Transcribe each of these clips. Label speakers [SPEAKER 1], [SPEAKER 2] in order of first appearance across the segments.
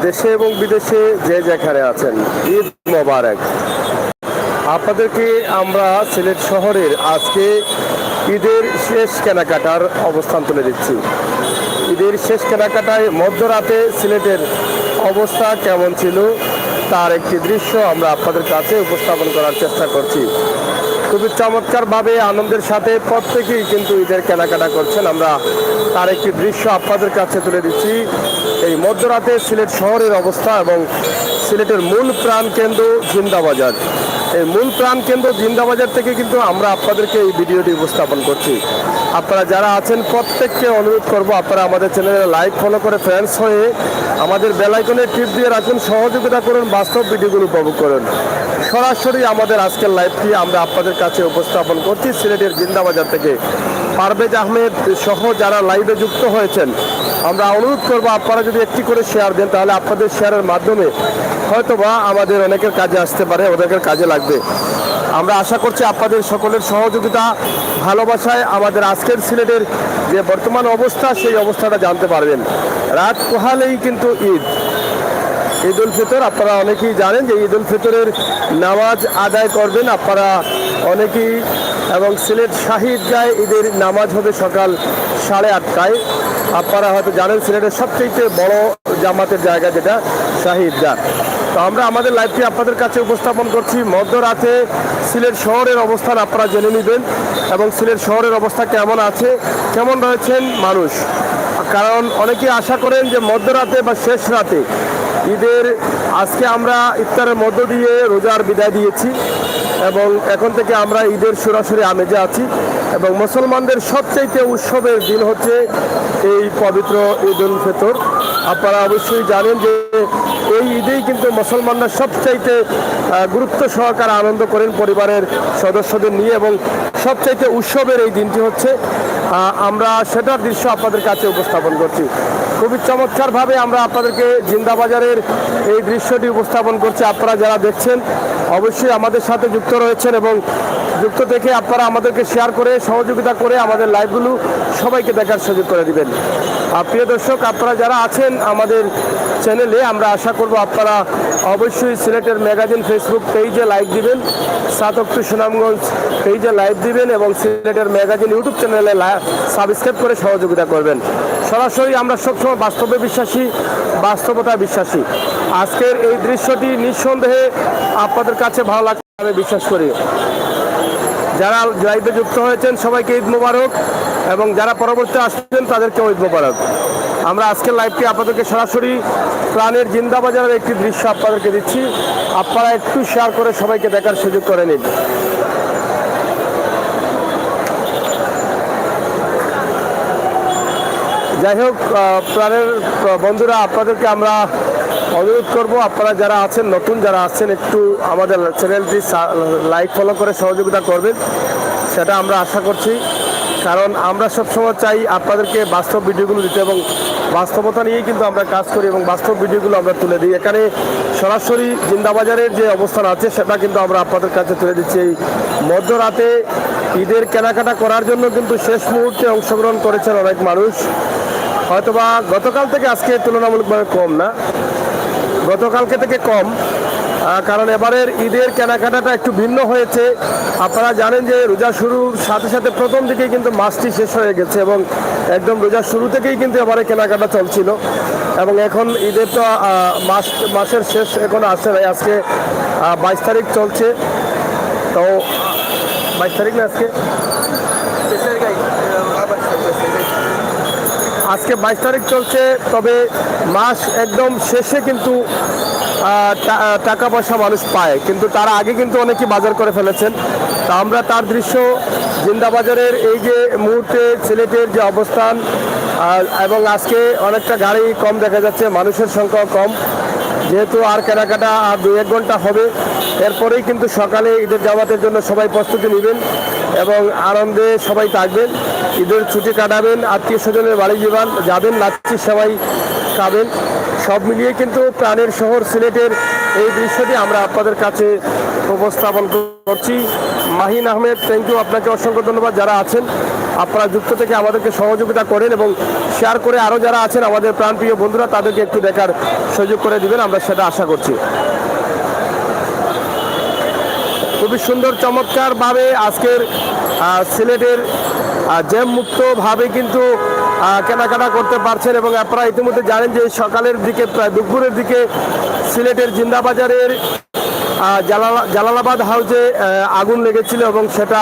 [SPEAKER 1] দেশে এবং বিদেশে যে যেখানে আছেন, ঈদ মোবারক। আপনাদেরকে আমরা সিলেট শহরের আজকে ঈদের শেষ কেনাকাটার অবস্থান তুলে দিচ্ছি। ঈদের শেষ কেনাকাটায় মধ্যরাতে সিলেটের অবস্থা কেমন ছিল তার একটি দৃশ্য আমরা আপনাদের কাছে উপস্থাপন করার চেষ্টা করছি। খুবই চমৎকারভাবে আনন্দের সাথে প্রত্যেকেই কিন্তু ঈদের কেনাকাটা করছেন। আমরা তার একটি দৃশ্য আপনাদের কাছে তুলে দিচ্ছি। এই মধ্যরাতে সিলেট শহরের অবস্থা এবং সিলেটের মূল প্রাণকেন্দ্র জিন্দাবাজার। এই মূল প্রাণকেন্দ্র জিন্দাবাজার থেকে কিন্তু আমরা আপনাদেরকে এই ভিডিওটি উপস্থাপন করছি। আপনারা যারা আছেন প্রত্যেককে অনুরোধ করব, আপনারা আমাদের চ্যানেলে লাইক ফলো করে ফ্রেন্ডস হয়ে আমাদের বেল আইকনে টিপ দিয়ে রাখুন, সহযোগিতা করুন, বাস্তব ভিডিওগুলো উপভোগ করুন। সরাসরি আমাদের আজকের লাইভটি আমরা আপনাদের কাছে উপস্থাপন করছি সিলেটের জিন্দাবাজার থেকে। পারভেজ আহমেদ সহ যারা লাইভে যুক্ত হয়েছেন, আমরা অনুরোধ করব আপনারা যদি একটি করে শেয়ার দেন তাহলে আপনাদের শেয়ারের মাধ্যমে হয়তোবা আমাদের অনেকের কাজে আসতে পারে, ওদেরকে কাজে লাগবে। আমরা আশা করছি আপনাদের সকলের সহযোগিতা ভালোবাসায় আমাদের আজকের সিলেটের যে বর্তমান অবস্থা সেই অবস্থাটা জানতে পারবেন। রাত পোহালেই কিন্তু ঈদ উল ফিতর। আপনারা অনেকেই জানেন যে ঈদ উল ফিতরের নামাজ আদায় করবেন আপনারা অনেকেই, এবং সিলেট শাহী ঈদগাহে ঈদের নামাজ হবে সকাল 8:30টায়। আপনারা হয়তো জানেন সিলেটের সবচেয়ে বড় জামাতের জায়গা যেটা শাহী ঈদগাহ। তো আমরা আমাদের লাইভটি আপনাদের কাছে উপস্থাপন করছি। মধ্যরাতে সিলেট শহরের অবস্থান আপনারা জেনে নেবেন এবং সিলেট শহরের অবস্থা কেমন আছে, কেমন রয়েছেন মানুষ। কারণ অনেকেই আশা করেন যে মধ্যরাতে বা শেষ রাতে ঈদের, আজকে আমরা ইফতারের মধ্য দিয়ে রোজার বিদায় দিয়েছি এবং এখন থেকে আমরা ঈদের সরাসরি আমেজে আছি। এবং মুসলমানদের সবচাইতে উৎসবের দিন হচ্ছে এই পবিত্র ঈদ উল ফিতর। আপনারা অবশ্যই জানেন যে এই ঈদেই কিন্তু মুসলমানরা সবচাইতে গুরুত্ব সহকারে আনন্দ করেন পরিবারের সদস্যদের নিয়ে, এবং সবচাইতে উৎসবের এই দিনটি হচ্ছে, আমরা সেটার দৃশ্য আপনাদের কাছে উপস্থাপন করছি। খুবই চমৎকারভাবে আমরা আপনাদেরকে জিন্দাবাজারের এই দৃশ্যটি উপস্থাপন করছি। আপনারা যারা দেখছেন অবশ্যই আমাদের সাথে যুক্ত রয়েছেন এবং যুক্ত থেকে আপনারা আমাদেরকে শেয়ার করে সহযোগিতা করে আমাদের লাইভগুলো সবাইকে দেখার সুযোগ করে দিবেন। প্রিয় দর্শক, আপনারা যারা আছেন আমাদের চ্যানেলে, আমরা আশা করব আপনারা অবশ্যই সিলেটের ম্যাগাজিন ফেসবুক পেজে লাইক দিবেন, 7 অক্টোবর সুনামগঞ্জ পেজে লাইক দিবেন এবং সিলেটের ম্যাগাজিন ইউটিউব চ্যানেলে সাবস্ক্রাইব করে সহযোগিতা করবেন। সরাসরি আমরা সবসময় বাস্তবে বিশ্বাসী, বাস্তবতায় বিশ্বাসী। আজকের এই দৃশ্যটি নিঃসন্দেহে আপনাদের কাছে ভালো লাগবে আমি বিশ্বাস করি। যারা লাইভে যুক্ত হয়েছেন সবাইকে ঈদ মোবারক এবং যারা পরবর্তী আসছেন তাদেরকে ঈদ মোবারক। আমরা আজকের লাইভটি আপনাদেরকে সরাসরি প্রাণের জিন্দাবাজারের একটি দৃশ্য আপনাদেরকে দিচ্ছি। আপনারা একটু শেয়ার করে সবাইকে দেখার সুযোগ করে নিন। যাই হোক, প্রাণের বন্ধুরা, আপনাদেরকে আমরা অনুরোধ করব আপনারা যারা আছেন, নতুন যারা আছেন, একটু আমাদের চ্যানেলটি লাইক ফলো করে সহযোগিতা করবেন, সেটা আমরা আশা করছি। কারণ আমরা সবসময় চাই আপনাদেরকে বাস্তব ভিডিওগুলো দিতে এবং বাস্তবতা নিয়েই কিন্তু আমরা কাজ করি এবং বাস্তব ভিডিওগুলো আমরা তুলে দিই। এখানে সরাসরি জিন্দাবাজারের যে অবস্থান আছে সেটা কিন্তু আমরা আপনাদের কাছে তুলে দিচ্ছি। এই মধ্যরাতে ঈদের কেনাকাটা করার জন্য কিন্তু শেষ মুহূর্তে অংশগ্রহণ করেছেন অনেক মানুষ। হয়তোবা গতকাল থেকে আজকে তুলনামূলকভাবে কম, না গতকালকে থেকে কম, কারণ এবারের ঈদের কেনাকাটাটা একটু ভিন্ন হয়েছে। আপনারা জানেন যে রোজা শুরুর সাথে সাথে প্রথম দিকে কিন্তু মাসটি শেষ হয়ে গেছে এবং একদম রোজার শুরু থেকেই কিন্তু এবারে কেনাকাটা চলছিল এবং এখন ঈদের তো মাসের শেষ এখন আসছে নাই। আজকে 22 তারিখ চলছে, তো 22 তারিখ না আজকে 22 তারিখ চলছে। তবে মাস একদম শেষে কিন্তু টাকা পয়সা মানুষ পায়, কিন্তু তার আগে কিন্তু অনেকে বাজার করে ফেলেছেন। তা আমরা তার দৃশ্য জিন্দাবাজারের এই যে মুহূর্তে সিলেটের যে অবস্থান, এবং আজকে অনেকটা গাড়ি কম দেখা যাচ্ছে, মানুষের সংখ্যা কম, যেহেতু আর কেনাকাটা আর 2-1 ঘন্টা হবে, এরপরেই কিন্তু সকালে ঈদের জামাতের জন্য সবাই প্রস্তুতি নেবেন এবং আনন্দে সবাই থাকবেন, ঈদের ছুটি কাটাবেন, আত্মীয় স্বজনের বাড়ি যাবেন, লাচ্ছি সবাই খাবেন। সব মিলিয়ে কিন্তু প্রাণের শহর সিলেটের এই দৃশ্যটি আমরা আপনাদের কাছে উপস্থাপন করছি। মাহিন আহমেদ, থ্যাংক ইউ, আপনাকে অসংখ্য ধন্যবাদ। যারা আছেন আপনারা যুক্ত থেকে আমাদেরকে সহযোগিতা করেন এবং শেয়ার করে আরও যারা আছেন আমাদের প্রাণপ্রিয় বন্ধুরা তাদেরকে একটু দেখার সুযোগ করে দিবেন, আমরা সেটা আশা করছি। খুবই সুন্দর চমৎকারভাবে আজকের সিলেটের জ্যাম মুক্তভাবে কিন্তু কেনাকাটা করতে পারছেন এবং আপনারা ইতিমধ্যে জানেন যে সকালের দিকে প্রায় দুপুরের দিকে সিলেটের জিন্দাবাজারের জালালাবাদ হাউসে আগুন লেগেছিল এবং সেটা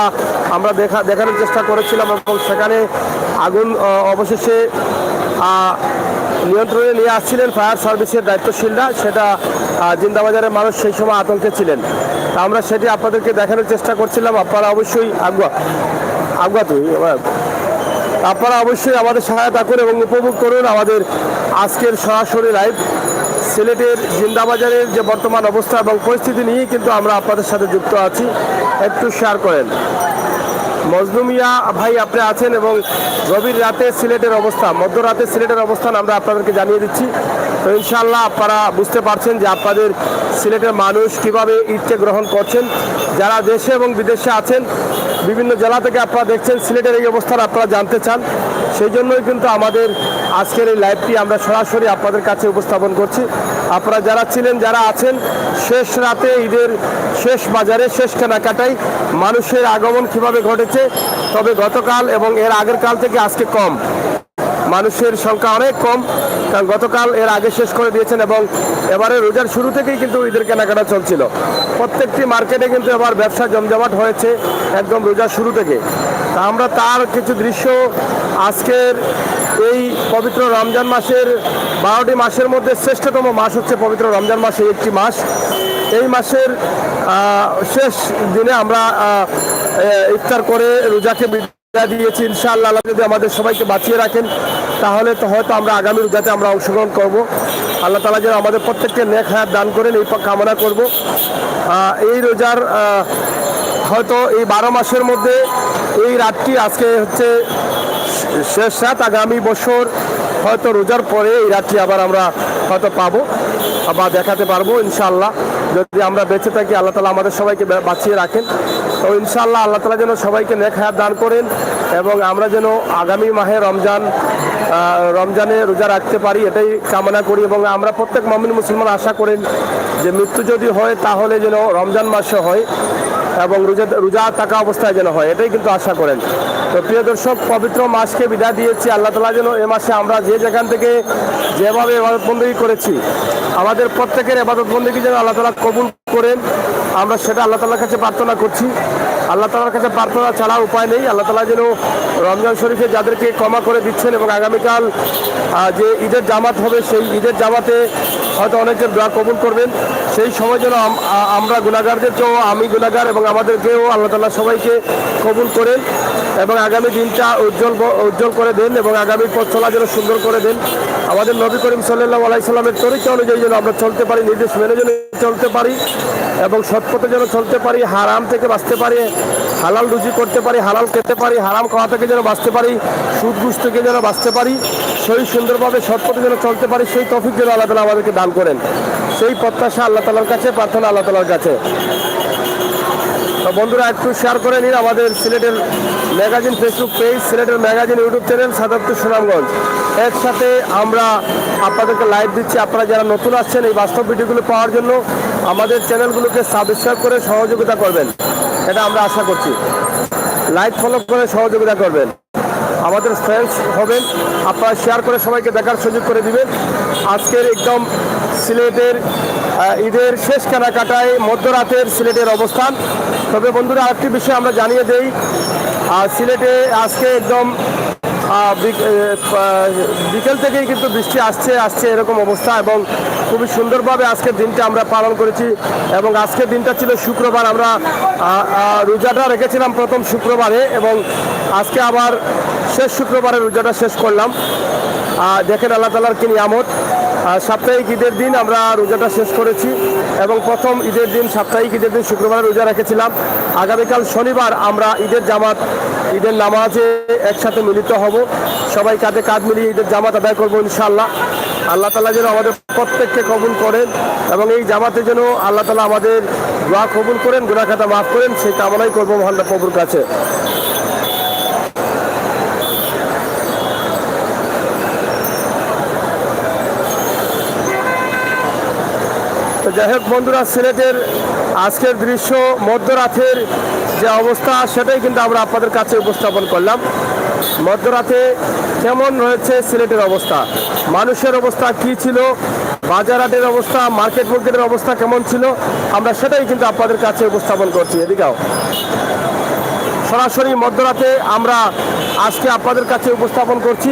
[SPEAKER 1] আমরা দেখানোর চেষ্টা করেছিলাম এবং সেখানে আগুন অবশেষে নিয়ন্ত্রণে নিয়ে আসছিলেন ফায়ার সার্ভিসের দায়িত্বশীলরা। সেটা জিন্দাবাজারের মানুষ সেই সময় আতঙ্কে ছিলেন, আমরা সেটি আপনাদেরকে দেখানোর চেষ্টা করছিলাম। আপনারা অবশ্যই আপনারা অবশ্যই আমাদের সহায়তা করুন এবং উপভোগ করুন আমাদের আজকের সরাসরি লাইভ। সিলেটের জিন্দাবাজারের যে বর্তমান অবস্থা এবং পরিস্থিতি নিয়ে কিন্তু আমরা আপনাদের সাথে যুক্ত আছি, একটু শেয়ার করেন। মজলুমিয়া ভাই আপনি আছেন এবং গভীর রাতে সিলেটের অবস্থা, মধ্যরাতে সিলেটের অবস্থান আমরা আপনাদেরকে জানিয়ে দিচ্ছি। তো ইনশাআল্লাহ আপনারা বুঝতে পারছেন যে আপনাদের সিলেটের মানুষ কিভাবে ঈদকে গ্রহণ করছেন। যারা দেশে এবং বিদেশে আছেন, বিভিন্ন জেলা থেকে আপনারা দেখছেন সিলেটের এই অবস্থান আপনারা জানতে চান, সেই জন্যই কিন্তু আমাদের আজকের এই লাইভটি আমরা সরাসরি আপনাদের কাছে উপস্থাপন করছি। আপনারা যারা ছিলেন, যারা আছেন, শেষ রাতে ঈদের শেষ বাজারে শেষ কেনাকাটায় মানুষের আগমন কিভাবে ঘটেছে, তবে গতকাল এবং এর আগের কাল থেকে আজকে কম, মানুষের সংখ্যা অনেক কম, কারণ গতকাল এর আগে শেষ করে দিয়েছেন এবং এবারে রোজার শুরু থেকেই কিন্তু ঈদের কেনাকাটা চলছিল। প্রত্যেকটি মার্কেটে কিন্তু এবার ব্যবসা জমজমাট হয়েছে একদম রোজার শুরু থেকে। তা আমরা তার কিছু দৃশ্য আজকের এই পবিত্র রমজান মাসের 12টি মাসের মধ্যে শ্রেষ্ঠতম মাস হচ্ছে পবিত্র রমজান মাস, এই একটি মাস। এই মাসের শেষ দিনে আমরা ইফতার করে রোজাকে দিয়েছি। ইনশাআল্লাহ যদি আমাদের সবাইকে বাঁচিয়ে রাখেন তাহলে তো হয়তো আমরা আগামী রোজাতে আমরা অংশগ্রহণ করব। আল্লাহ তাআলা যেন আমাদের প্রত্যেককে নেক হায়াত দান করেন এই কামনা করব। এই রোজার হয়তো এই 12 মাসের মধ্যে এই রাতটি আজকে হচ্ছে শেষ রাত। আগামী বছর হয়তো রোজার পরে এই রাতটি আবার আমরা হয়তো পাবো, আবার দেখাতে পারবো ইনশাআল্লাহ, যদি আমরা বেঁচে থাকি। আল্লাহ তাআলা আমাদের সবাইকে বাঁচিয়ে রাখেন। তো ইনশাআল্লাহ আল্লাহ তাআলা যেন সবাইকে নেক হায়াত দান করেন এবং আমরা যেন আগামী মাহে রমজানে রোজা রাখতে পারি, এটাই কামনা করি। এবং আমরা প্রত্যেক মুমিন মুসলমান আশা করেন যে মৃত্যু যদি হয় তাহলে যেন রমজান মাসে হয় এবং রোজা থাকা অবস্থায় যেন হয়, এটাই কিন্তু আশা করেন। তো প্রিয় দর্শক, পবিত্র মাসকে বিদায় দিয়েছি। আল্লাহ তাআলা যেন এ মাসে আমরা যে যেখান থেকে যেভাবে ইবাদত বন্দেগী করেছি, আমাদের প্রত্যেকের ইবাদত বন্দেগী যেন আল্লাহ তাআলা কবুল করেন, আমরা সেটা আল্লাহ তাআলার কাছে প্রার্থনা করছি। আল্লাহ তাআলার কাছে প্রার্থনা ছাড়া উপায় নেই। আল্লাহ তাআলা যেন রমজান শরীফে যাদেরকে ক্ষমা করে দিচ্ছেন এবং আগামীকাল যে ঈদের জামাত হবে সেই ঈদের জামাতে হয়তো অনেকের দোয়া কবুল করবেন। সেই সময় যেন আমরা গুনাহগারদেরকেও, আমি গুনাহগার এবং আমাদেরকেও আল্লাহ তাআলা সবাইকে কবুল করেন এবং আগামী দিনটা উজ্জ্বল করে দেন এবং আগামী পথ চলা যেন সুন্দর করে দেন। আমাদের নবী করিম সাল্লাল্লাহু আলাইহি সাল্লামের তরিকা অনুযায়ী যেন আমরা চলতে পারি, নির্দেশ মেনে যেন চলতে পারি এবং সৎপথে যেন চলতে পারি, হারাম থেকে বাঁচতে পারি, হালাল রুজি করতে পারি, হালাল খেতে পারি, হারাম খাওয়া থেকে যেন বাঁচতে পারি, সুদ ঘুষ থেকে যেন বাঁচতে পারি, সেই সুন্দরভাবে সৎপথে যেন চলতে পারি, সেই তৌফিক যেন আল্লাহ তাআলা আমাদেরকে দান করেন, সেই প্রত্যাশা আল্লাহ তাআলার কাছে, প্রার্থনা আল্লাহ তাআলার কাছে। তো বন্ধুরা একটু শেয়ার করে নিন আমাদের সিলেটের ম্যাগাজিন ফেসবুক পেজ, সিলেটের magazine YouTube channel, Sadatpur Sunamganj, একসাথে আমরা আপনাদেরকে লাইভ দিচ্ছি। আপনারা যারা নতুন আসছেন এই বাস্তব ভিডিওগুলো পাওয়ার জন্য আমাদের চ্যানেলগুলোকে সাবস্ক্রাইব করে সহযোগিতা করবেন, এটা আমরা আশা করছি। লাইক ফলো করে সহযোগিতা করবেন, আমাদের ফ্রেন্ডস হবেন, আপনারা শেয়ার করে সবাইকে দেখার সুযোগ করে দিবেন। আজকের একদম সিলেটের ঈদের শেষ কেনাকাটায় মধ্যরাতের সিলেটের অবস্থান। তবে বন্ধুরা আরেকটি বিষয় আমরা জানিয়ে দেই, সিলেটে আজকে একদম বিকেল থেকেই কিন্তু বৃষ্টি আসছে এরকম অবস্থা এবং খুবই সুন্দরভাবে আজকের দিনটা আমরা পালন করেছি। এবং আজকের দিনটা ছিল শুক্রবার, আমরা রোজাটা রেখেছিলাম প্রথম শুক্রবারে এবং আজকে আবার শেষ শুক্রবারে রোজাটা শেষ করলাম। দেখেন আল্লাহ তাআলার কি নিয়ামত। সাপ্তাহিক ঈদের দিন আমরা রোজাটা শেষ করেছি এবং প্রথম ঈদের দিন সাপ্তাহিক ঈদের দিন শুক্রবার রোজা রেখেছিলাম। আগামীকাল শনিবার আমরা ঈদের জামাত ঈদের নামাজে একসাথে মিলিত হব, সবাই কাঁধে কাঁধ মিলিয়ে ঈদের জামাত আদায় করবো ইনশাআল্লাহ। আল্লাহ তাআলা যেন আমাদের প্রত্যেককে কবুল করেন এবং এই জামাতে যেন আল্লাহ তাআলা আমাদের দোয়া কবুল করেন, গুনাহ খাতা মাফ করেন, সেই কামনাই করবো মহান প্রভুর কাছে। তো যাই হোক বন্ধুরা, সিলেটের আজকের দৃশ্য মধ্যরাতের যে অবস্থা সেটাই কিন্তু আমরা আপনাদের কাছে উপস্থাপন করলাম। মধ্যরাতে কেমন রয়েছে সিলেটের অবস্থা, মানুষের অবস্থা কি ছিল, বাজারহাটের অবস্থা, মার্কেটের অবস্থা কেমন ছিল, আমরা সেটাই কিন্তু আপনাদের কাছে উপস্থাপন করছি। এদিকেও সরাসরি মধ্যরাতে আমরা আজকে আপনাদের কাছে উপস্থাপন করছি।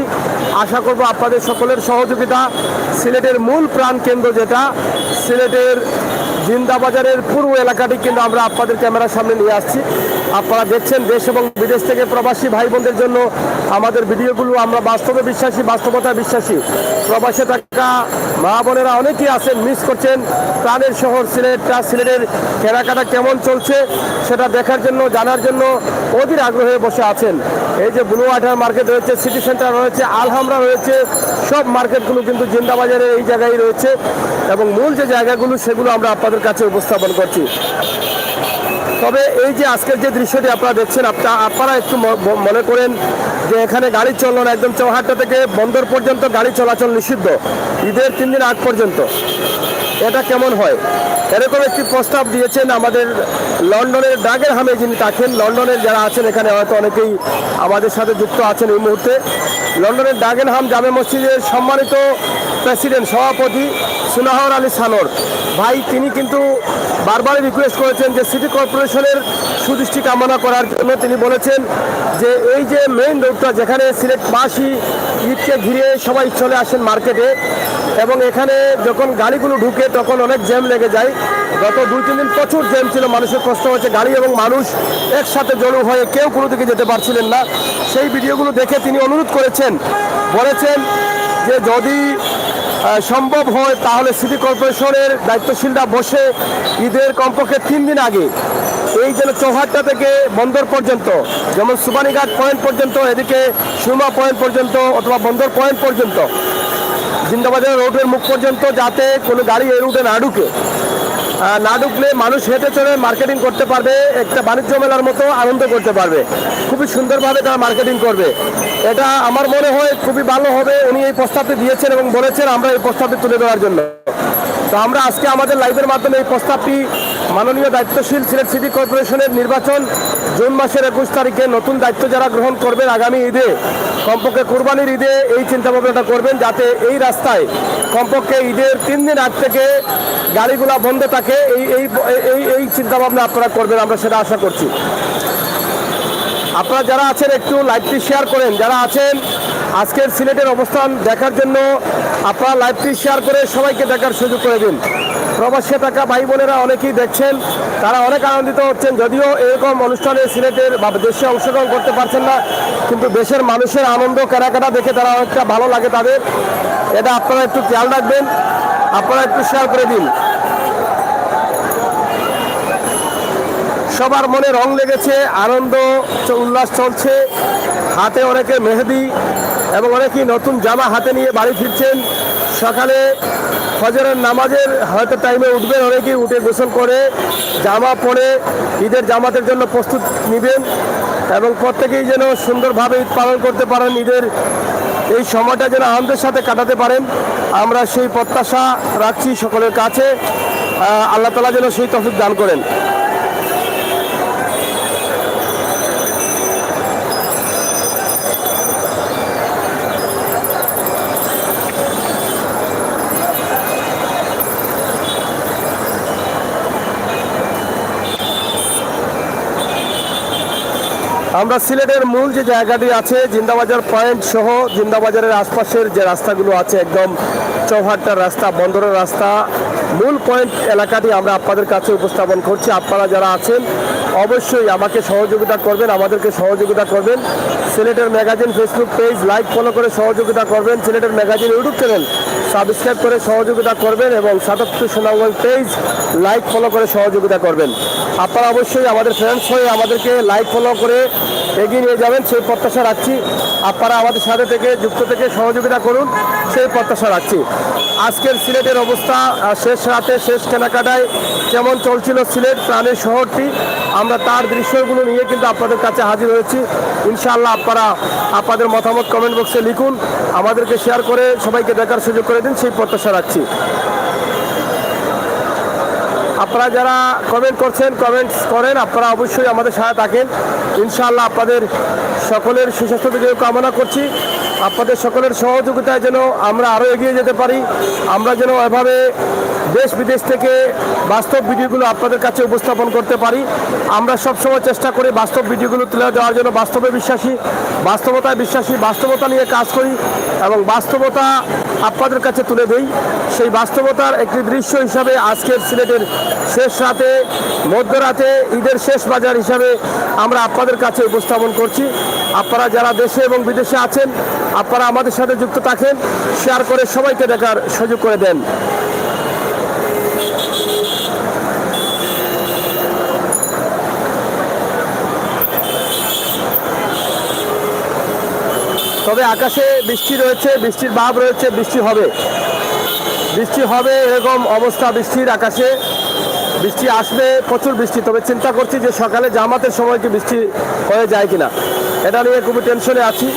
[SPEAKER 1] আশা করব আপনাদের সকলের সহযোগিতা। সিলেটের মূল প্রাণ কেন্দ্র যেটা সিলেটের জিন্দাবাজারের পূর্ব এলাকাটি কিন্তু আমরা আপনাদের ক্যামেরার সামনে নিয়ে আসছি। আপনারা দেখছেন দেশ এবং বিদেশ থেকে প্রবাসী ভাই বোনদের জন্য আমাদের ভিডিওগুলো আমরা বাস্তবে বিশ্বাসী, বাস্তবতায় বিশ্বাসী। প্রবাসে থাকা মা বোনেরা অনেকেই আছেন, মিস করছেন প্রাণের শহর সিলেটটা, সিলেটের কেনাকাটা কেমন চলছে সেটা দেখার জন্য, জানার জন্য অধীর আগ্রহে বসে আছেন। এই যে ব্লু ওয়াটার মার্কেট রয়েছে, সিটি সেন্টার রয়েছে, আলহামরা রয়েছে, সব মার্কেটগুলো কিন্তু জিন্দাবাজারের এই জায়গায় রয়েছে এবং মূল যে জায়গাগুলো সেগুলো আমরা আপনাদের কাছে উপস্থাপন করছি। তবে এই যে আজকের যে দৃশ্যটি আপনারা দেখছেন, আপনারা একটু মনে করেন যে এখানে গাড়ি চলন একদম চৌহাট্টা থেকে বন্দর পর্যন্ত গাড়ি চলাচল নিষিদ্ধ ঈদের 3 দিন আগ পর্যন্ত। এটা কেমন হয়? এরকম একটি প্রস্তাব দিয়েছেন আমাদের লন্ডনের ডাগেনহামে যিনি থাকেন। লন্ডনের যারা আছেন এখানে হয়তো অনেকেই আমাদের সাথে যুক্ত আছেন এই মুহূর্তে। লন্ডনের ডাগেনহাম জামে মসজিদের সম্মানিত প্রেসিডেন্ট, সভাপতি সুনাহর আলী সানোর ভাই, তিনি কিন্তু বারবার রিকোয়েস্ট করেছেন যে সিটি কর্পোরেশনের সুদৃষ্টি কামনা করার জন্য। তিনি বলেছেন যে এই যে মেইন রোডটা যেখানে সিলেটবাসী ঈদকে ঘিরে সবাই চলে আসেন মার্কেটে এবং এখানে যখন গাড়িগুলো ঢুকে তখন অনেক জ্যাম লেগে যায়। গত 2-3 দিন প্রচুর জ্যাম ছিল, মানুষের কষ্ট হচ্ছে, গাড়ি এবং মানুষ একসাথে জড়ো হয়ে কেউ কোনো দিকে যেতে পারছিলেন না। সেই ভিডিওগুলো দেখে তিনি অনুরোধ করেছেন, বলেছেন যে যদি সম্ভব হয় তাহলে সিটি কর্পোরেশনের দায়িত্বশীলরা বসে ঈদের কমপক্ষে 3 দিন আগে এই যেন চৌহাট্টা থেকে বন্দর পর্যন্ত, যেমন সুবানীঘাট পয়েন্ট পর্যন্ত, এদিকে সুরমা পয়েন্ট পর্যন্ত অথবা বন্দর পয়েন্ট পর্যন্ত, জিন্দাবাজার রোডের মুখ পর্যন্ত, যাতে কোনো গাড়ি এই রুটে না ঢুকলে মানুষ হেঁটে চলে মার্কেটিং করতে পারবে, একটা বাণিজ্য মেলার মতো আনন্দ করতে পারবে, খুবই সুন্দরভাবে তারা মার্কেটিং করবে। এটা আমার মনে হয় খুবই ভালো হবে। উনি এই প্রস্তাবটি দিয়েছেন এবং বলেছেন আমরা এই প্রস্তাবটি তুলে দেওয়ার জন্য। তো আমরা আজকে আমাদের লাইভের মাধ্যমে এই প্রস্তাবটি মাননীয় দায়িত্বশীল সিলেট সিটি কর্পোরেশনের নির্বাচন জুন মাসের 21 তারিখে নতুন দায়িত্ব যারা গ্রহণ করবেন আগামী ঈদে, কমপক্ষে কুরবানির ঈদে এই চিন্তাভাবনাটা করবেন যাতে এই রাস্তায় কমপক্ষে ঈদের 3 দিন আগ থেকে গাড়িগুলা বন্ধ থাকে। এই চিন্তাভাবনা আপনারা করবেন, আমরা সেটা আশা করছি। আপনারা যারা আছেন একটু লাইভটি শেয়ার করেন, যারা আছেন আজকের সিলেটের অবস্থান দেখার জন্য আপনারা লাইভটি শেয়ার করে সবাইকে দেখার সুযোগ করে দিন। প্রবাসে থাকা ভাই বোনেরা অনেকেই দেখছেন, তারা অনেক আনন্দিত হচ্ছেন। যদিও এরকম অনুষ্ঠানে সিলেটের বা দেশে অংশগ্রহণ করতে পারছেন না, কিন্তু দেশের মানুষের আনন্দ কেনাকাটা দেখে তারা অনেকটা ভালো লাগে তাদের। এটা আপনারা একটু খেয়াল রাখবেন, আপনারা একটু শেয়ার করে দিন। সবার মনে রং লেগেছে, আনন্দ উল্লাস চলছে। হাতে অনেকে মেহেদি এবং অনেকেই নতুন জামা হাতে নিয়ে বাড়ি ফিরছেন। সকালে ফজরের নামাজের হয়তো টাইমে উঠবেন, অনেকেই উঠে গোসল করে জামা পরে ঈদের জামাতের জন্য প্রস্তুত নেবেন এবং প্রত্যেকেই যেন সুন্দরভাবে ঈদ পালন করতে পারেন, ঈদের এই সময়টা যেন আনন্দের সাথে কাটাতে পারেন, আমরা সেই প্রত্যাশা রাখছি সকলের কাছে। আল্লাহ তাআলা যেন সেই তৌফিক দান করেন। আমরা সিলেটের মূল যে জায়গাটি আছে জিন্দাবাজার পয়েন্ট সহ জিন্দাবাজারের আশপাশের যে রাস্তাগুলো আছে, একদম চৌহাট্টার রাস্তা, বন্দরের রাস্তা, মূল পয়েন্ট এলাকাটি আমরা আপনাদের কাছে উপস্থাপন করছি। আপনারা যারা আছেন অবশ্যই আমাকে সহযোগিতা করবেন, আমাদেরকে সহযোগিতা করবেন। সিলেটের magazine Facebook page like follow করে সহযোগিতা করবেন। সিলেটের ম্যাগাজিন ইউটিউব চ্যানেল সাবস্ক্রাইব করে সহযোগিতা করবেন এবং ৭৭ সুনামগঞ্জ পেজ লাইক ফলো করে সহযোগিতা করবেন। আপনারা অবশ্যই আমাদের ফ্রেন্ডস হয়ে আমাদেরকে লাইক ফলো করে এগিয়ে নিয়ে যাবেন সেই প্রত্যাশা রাখছি। আপনারা আমাদের সাথে থেকে যুক্ত থেকে সহযোগিতা করুন সেই প্রত্যাশা রাখছি। আজকের সিলেটের অবস্থা শেষ রাতে শেষ কেনাকাটায় কেমন চলছিল সিলেট প্রাণের শহরটি, আমরা তার দৃশ্যগুলো নিয়ে কিন্তু আপনাদের কাছে হাজির হয়েছি। ইনশাআল্লাহ আপনারা আপনাদের মতামত কমেন্ট বক্সে লিখুন, আমাদেরকে শেয়ার করে সবাইকে দেখার সুযোগ করে দিন সেই প্রত্যাশা রাখছি। আপনারা যারা কমেন্টস করেন আপনারা অবশ্যই আমাদের সাথে থাকেন। ইনশাআল্লাহ আপনাদের সকলের সুস্বাস্থ্য দিকে কামনা করছি। আপনাদের সকলের সহযোগিতায় যেন আমরা আরও এগিয়ে যেতে পারি, আমরা যেন এভাবে দেশ বিদেশ থেকে বাস্তব ভিডিওগুলো আপনাদের কাছে উপস্থাপন করতে পারি। আমরা সবসময় চেষ্টা করি বাস্তব ভিডিওগুলো তুলে দেওয়ার জন্য, বাস্তবে বিশ্বাসী, বাস্তবতায় বিশ্বাসী, বাস্তবতা নিয়ে কাজ করি এবং বাস্তবতা আপনাদের কাছে তুলে দেই। সেই বাস্তবতার একটি দৃশ্য হিসাবে আজকের সিলেটের শেষ রাতে মধ্যরাতে ঈদের শেষ বাজার হিসাবে আমরা আপনাদের কাছে উপস্থাপন করছি। আপনারা যারা দেশে এবং বিদেশে আছেন আপনারা আমাদের সাথে যুক্ত থাকেন, শেয়ার করে সবাইকে দেখার সুযোগ করে দেন। তবে আকাশে বৃষ্টি রয়েছে, বৃষ্টির ভাব রয়েছে, বৃষ্টি হবে এরকম অবস্থা। বৃষ্টির আকাশে বৃষ্টি আসবে, প্রচুর বৃষ্টি। তবে চিন্তা করছি যে সকালে জামাতের সময় কি বৃষ্টি হয়ে যায় কিনা, এটা নিয়ে খুবই টেনশনে আছি।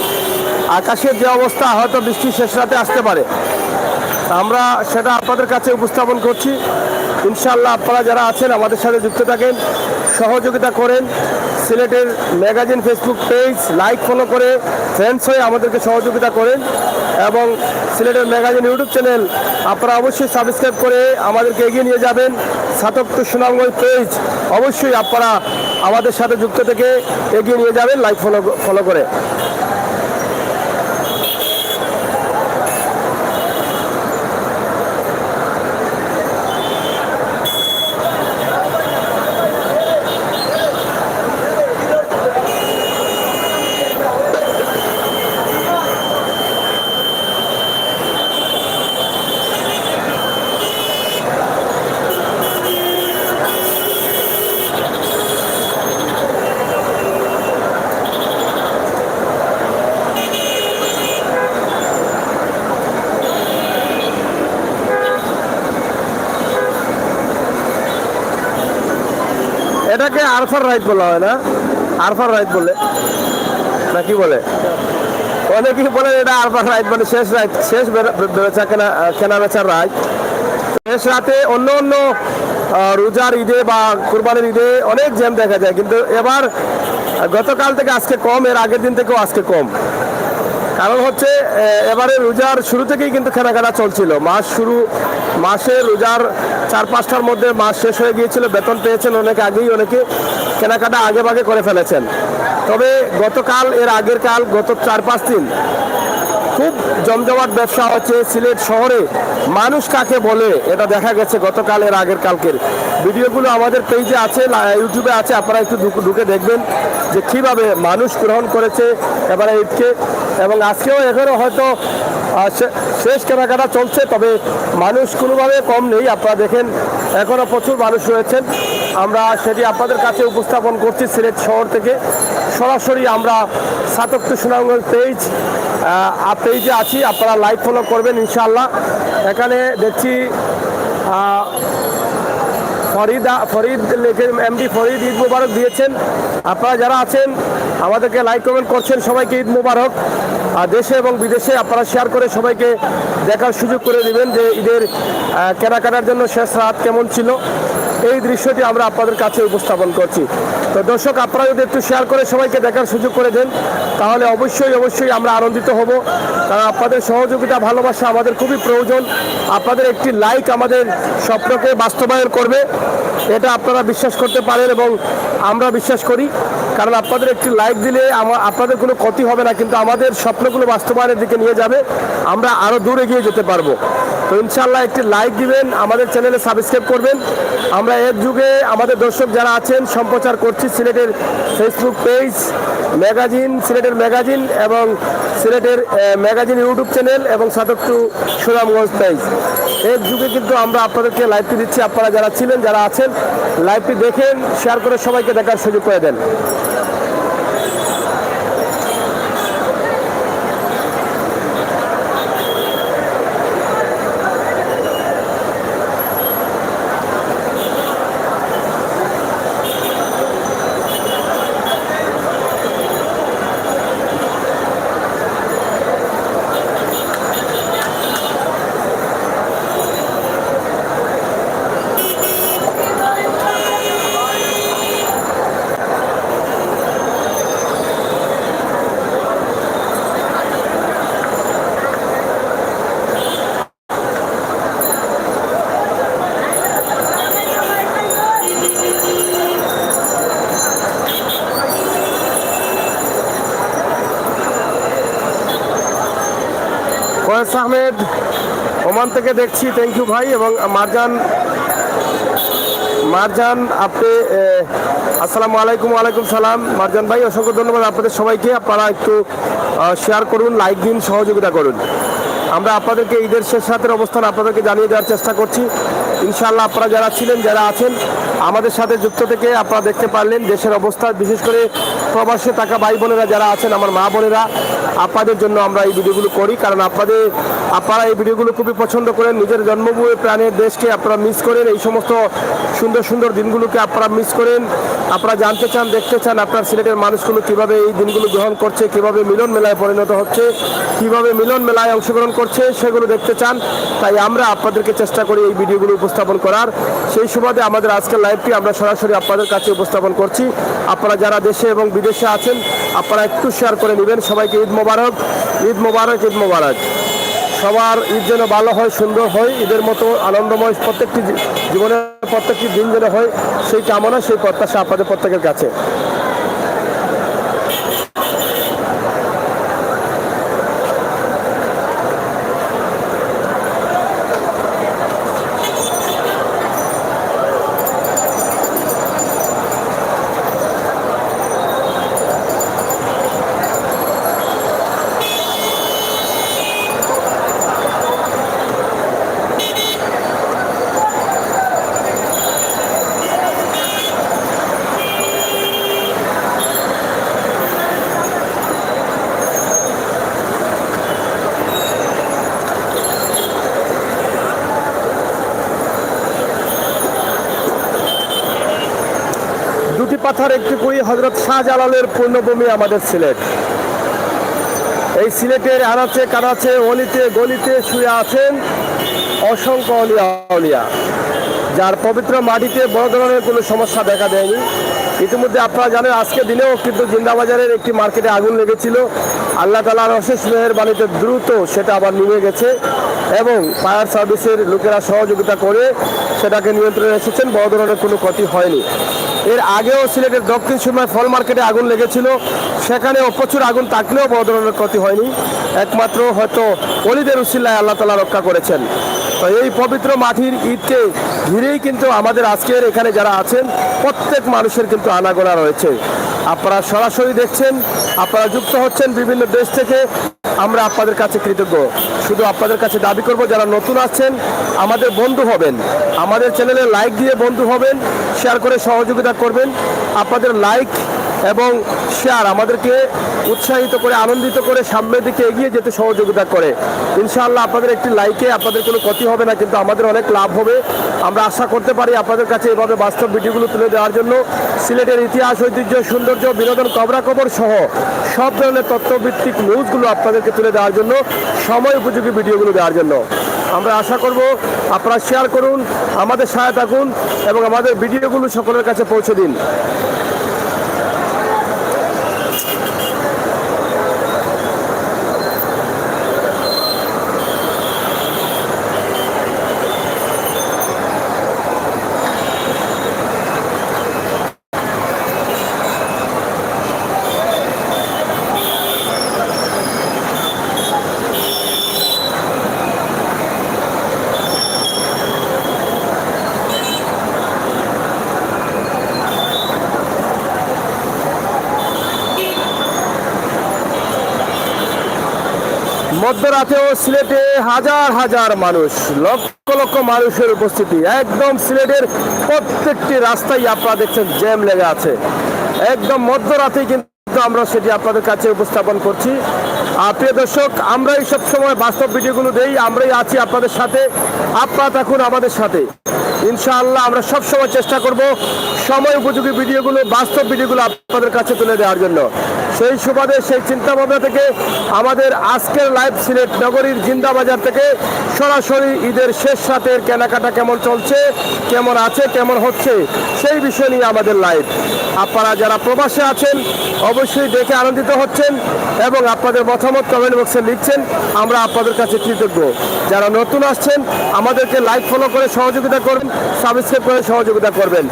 [SPEAKER 1] আকাশের যে অবস্থা হয়তো বৃষ্টি শেষ রাতে আসতে পারে, আমরা সেটা আপনাদের কাছে উপস্থাপন করছি। ইনশাআল্লাহ আপনারা যারা আছেন আমাদের সাথে যুক্ত থাকেন, সহযোগিতা করেন। সিলেটের magazine Facebook page like follow করে ফ্রেন্ডস হয়ে আমাদেরকে সহযোগিতা করেন এবং সিলেটের ম্যাগাজিন ইউটিউব চ্যানেল আপনারা অবশ্যই সাবস্ক্রাইব করে আমাদেরকে এগিয়ে নিয়ে যাবেন। ৭৭ সুনামগঞ্জ পেজ অবশ্যই আপনারা আমাদের সাথে যুক্ত থেকে এগিয়ে নিয়ে যাবেন লাইক ফলো করে। এটাকে আরফার রাইড বলা হয় না? আরফার রাইড বলে না কি বলে? অনেকেই বলে এটা আরফার রাইড, মানে শেষ রাইড, শেষ বেচা কেনা বেচার রাইড। শেষ রাতে অন্য রোজার ঈদে বা কুরবানির ঈদে অনেক জ্যাম দেখা যায়, কিন্তু এবার গতকাল থেকে আজকে কম, এর আগের দিন থেকেও আজকে কম। কারণ হচ্ছে এবারে রোজার শুরু থেকেই কিন্তু কেনাকাটা চলছিল। মাসের রোজার ৪-৫টার মধ্যে মাস শেষ হয়ে গিয়েছিল, বেতন পেয়েছেন অনেকে আগেই, অনেকে কেনাকাটা আগে ভাগে করে ফেলেছেন। তবে গতকাল এর আগের কাল গত ৪-৫ দিন খুব জমজমাট ব্যবসা হচ্ছে সিলেট শহরে। মানুষ কাকে বলে এটা দেখা গেছে গতকাল এর আগের কালকের ভিডিওগুলো আমাদের পেজে আছে, ইউটিউবে আছে, আপনারা একটু ঢুকে দেখবেন যে কীভাবে মানুষ গ্রহণ করেছে এবারে ঈদকে। এবং আজকেও এখনও হয়তো শেষ কেনাকাটা চলছে, তবে মানুষ কোনোভাবে কম নেই। আপনারা দেখেন এখনও প্রচুর মানুষ রয়েছেন। আমরা সেটি আপনাদের কাছে উপস্থাপন করছি সিলেট শহর থেকে সরাসরি। আমরা ৭৭ সুনামগঞ্জ পেজে আছি, আপনারা লাইক ফলো করবেন ইনশাআল্লাহ। এখানে দেখছি ফরিদ এমডি ফরিদ ঈদ মোবারক দিয়েছেন। আপনারা যারা আছেন আমাদেরকে লাইক কমেন্ট করছেন, সবাইকে ঈদ মোবারক। আর দেশে এবং বিদেশে আপনারা শেয়ার করে সবাইকে দেখার সুযোগ করে দিবেন যে ঈদের কেনাকাটার জন্য শেষ রাত কেমন ছিল। এই দৃশ্যটি আমরা আপনাদের কাছে উপস্থাপন করছি। তো দর্শক, আপনারা যদি একটু শেয়ার করে সবাইকে দেখার সুযোগ করে দেন তাহলে অবশ্যই আমরা আনন্দিত হব। কারণ আপনাদের সহযোগিতা, ভালোবাসা আমাদের খুবই প্রয়োজন। আপনাদের একটি লাইক আমাদের স্বপ্নকে বাস্তবায়ন করবে, এটা আপনারা বিশ্বাস করতে পারেন এবং আমরা বিশ্বাস করি, কারণ আপনাদের একটি লাইক দিলে আপনাদের কোনো ক্ষতি হবে না, কিন্তু আমাদের স্বপ্নগুলো বাস্তবায়নের দিকে নিয়ে যাবে, আমরা আরও দূরে গিয়ে যেতে পারবো। তো ইনশাল্লাহ একটি লাইক দিবেন, আমাদের চ্যানেলে সাবস্ক্রাইব করবেন। আমরা এর যুগে আমাদের দর্শক যারা আছেন সম্প্রচার করছি সিলেটের ফেসবুক পেজ, ম্যাগাজিন, সিলেটের ম্যাগাজিন এবং সিলেটের ম্যাগাজিন ইউটিউব চ্যানেল এবং সাতকটু সুনামগঞ্জ পেজ। এর যুগে কিন্তু আমরা আপনাদেরকে লাইভটি দিচ্ছি। আপনারা যারা ছিলেন, যারা আছেন, লাইভটি দেখেন, শেয়ার করে সবাইকে দেখার সুযোগ করে দেন। ফয়েজ আহমেদ ওমান থেকে দেখছি, থ্যাংক ইউ ভাই। এবং মারজান আপনি আসসালামু আলাইকুম। ওয়ালাইকুম সালাম মারজান ভাই, অসংখ্য ধন্যবাদ আপনাদের সবাইকে। আপনারা একটু শেয়ার করুন, লাইক দিন, সহযোগিতা করুন। আমরা আপনাদেরকে ঈদের শেষ রাতের অবস্থান আপনাদেরকে জানিয়ে দেওয়ার চেষ্টা করছি। ইনশাআল্লাহ আপনারা যারা ছিলেন, যারা আছেন আমাদের সাথে যুক্ত থেকে আপনারা দেখতে পারলেন দেশের অবস্থা, বিশেষ করে প্রবাসে থাকা ভাই বোনেরা যারা আছেন, আমার মা বোনেরা, আপনাদের জন্য আমরা এই ভিডিওগুলো করি, কারণ আপনারা এই ভিডিওগুলো খুবই পছন্দ করেন। নিজের জন্মভূমি প্রাণের দেশকে আপনারা মিস করেন, এই সমস্ত সুন্দর সুন্দর দিনগুলোকে আপনারা মিস করেন। আপনারা জানতে চান, দেখতে চান আপনার সিলেটের মানুষগুলো কীভাবে এই দিনগুলো গ্রহণ করছে, কীভাবে মিলন মেলায় পরিণত হচ্ছে, কীভাবে মিলন মেলায় অংশগ্রহণ করছে, সেগুলো দেখতে চান। তাই আমরা আপনাদেরকে চেষ্টা করি এই ভিডিওগুলো উপস্থাপন করার। সেই সুবাদে আমাদের আজকের লাইভটি আমরা সরাসরি আপনাদের কাছে উপস্থাপন করছি। আপনারা যারা দেশে এবং বিদেশে আছেন আপনারা একটু শেয়ার করে নেবেন। সবাইকে ঈদ মোবারক, ঈদ মোবারক, ঈদ মোবারক। সবার ঈদ যেন ভালো হয়, সুন্দর হয়, ঈদের মতো আনন্দময় প্রত্যেকটি জীবনের প্রত্যেকটি দিন যেন হয়, সেই কামনা, সেই প্রত্যাশা আপনাদের প্রত্যেকের কাছে। দুটি পাথার একটি কুড়ি হজরত শাহজালালের পূর্ণভূমি আমাদের সিলেট। এই সিলেটের আনাচে কানাচে, অলিতে গলিতে শুয়ে আছেন অসংখ্য অলিয়া, যার পবিত্র মাটিতে বড় ধরনের কোনো সমস্যা দেখা দেয়নি। ইতিমধ্যে আপনারা জানেন আজকে দিনেও কিন্তু জিন্দাবাজারের একটি মার্কেটে আগুন লেগেছিল। আল্লাহ তাআলার অশেষ মেহেরবানিতে দ্রুত সেটা আবার নিভে গেছে এবং ফায়ার সার্ভিসের লোকেরা সহযোগিতা করে সেটাকে নিয়ন্ত্রণে এসেছেন, বড় ধরনের কোনো ক্ষতি হয়নি। এর আগেও সিলেটের দক্ষিণ সুরমায় ফল মার্কেটে আগুন লেগেছিল, সেখানেও প্রচুর আগুন থাকলেও বড় ধরনের ক্ষতি হয়নি। একমাত্র হয়তো অলিদের উসিলায় আল্লাহ তাআলা রক্ষা করেছেন। তো এই পবিত্র মাটির ঈদকে ঘিরেই কিন্তু আমাদের আজকের এখানে যারা আছেন প্রত্যেক মানুষের কিন্তু আনাগোনা রয়েছে। আপনারা সরাসরি দেখছেন, আপনারা যুক্ত হচ্ছেন বিভিন্ন দেশ থেকে। আমরা আপনাদের কাছে কৃতজ্ঞ। শুধু আপনাদের কাছে দাবি করব, যারা নতুন আসছেন আমাদের বন্ধু হবেন, আমাদের চ্যানেলে লাইক দিয়ে বন্ধু হবেন, শেয়ার করে সহযোগিতা করবেন। আপনাদের লাইক এবং শেয়ার আমাদেরকে উৎসাহিত করে, আনন্দিত করে সামনের দিকে এগিয়ে যেতে সহযোগিতা করে। ইনশাআল্লাহ আপনাদের একটি লাইকে আপনাদের কোনো ক্ষতি হবে না, কিন্তু আমাদের অনেক লাভ হবে। আমরা আশা করতে পারি আপনাদের কাছে এভাবে বাস্তব ভিডিওগুলো তুলে দেওয়ার জন্য, সিলেটের ইতিহাস, ঐতিহ্য, সৌন্দর্য, বিনোদন, খবরাখবর সহ সব ধরনের তথ্যভিত্তিক নিউজগুলো আপনাদেরকে তুলে দেওয়ার জন্য, সময় উপযোগী ভিডিওগুলো দেওয়ার জন্য। আমরা আশা করব আপনারা শেয়ার করুন, আমাদের সহায়তা করুন এবং আমাদের ভিডিওগুলো সকলের কাছে পৌঁছে দিন। মধ্যরাতেও সিলেটে হাজার হাজার মানুষ, লক্ষ লক্ষ মানুষের উপস্থিতি। একদম সিলেটের প্রত্যেকটি রাস্তায় আপনারা দেখছেন জ্যাম লেগে আছে। একদম মধ্যরাতেই কিন্তু আমরা সেটি আপনাদের কাছে উপস্থাপন করছি। প্রিয় দর্শক, আমরাই সবসময় বাস্তব ভিডিওগুলো দেই, আমরাই আছি আপনাদের সাথে, আপনারা থাকুন আমাদের সাথে। ইনশাআল্লাহ আমরা সবসময় চেষ্টা করব সময় উপযোগী ভিডিওগুলো, বাস্তব ভিডিওগুলো আপনাদের কাছে তুলে দেওয়ার জন্য। সেই সুবাদে, সেই চিন্তা ভাবনা থেকে আমাদের আজকের লাইভ সিলেট নগরীর জিন্দাবাজার থেকে সরাসরি ঈদের শেষ রাতের কেনাকাটা কেমন চলছে, কেমন আছে, কেমন হচ্ছে, সেই বিষয় নিয়ে আমাদের লাইভ। আপনারা যারা প্রবাসে আছেন অবশ্যই দেখে আনন্দিত হচ্ছেন এবং আপনাদের মতামত কমেন্ট বক্সে লিখছেন, আমরা আপনাদের কাছে কৃতজ্ঞ। যারা নতুন আসছেন আমাদেরকে লাইক ফলো করে সহযোগিতা করবেন, সাবস্ক্রাইব করে সহযোগিতা করবেন।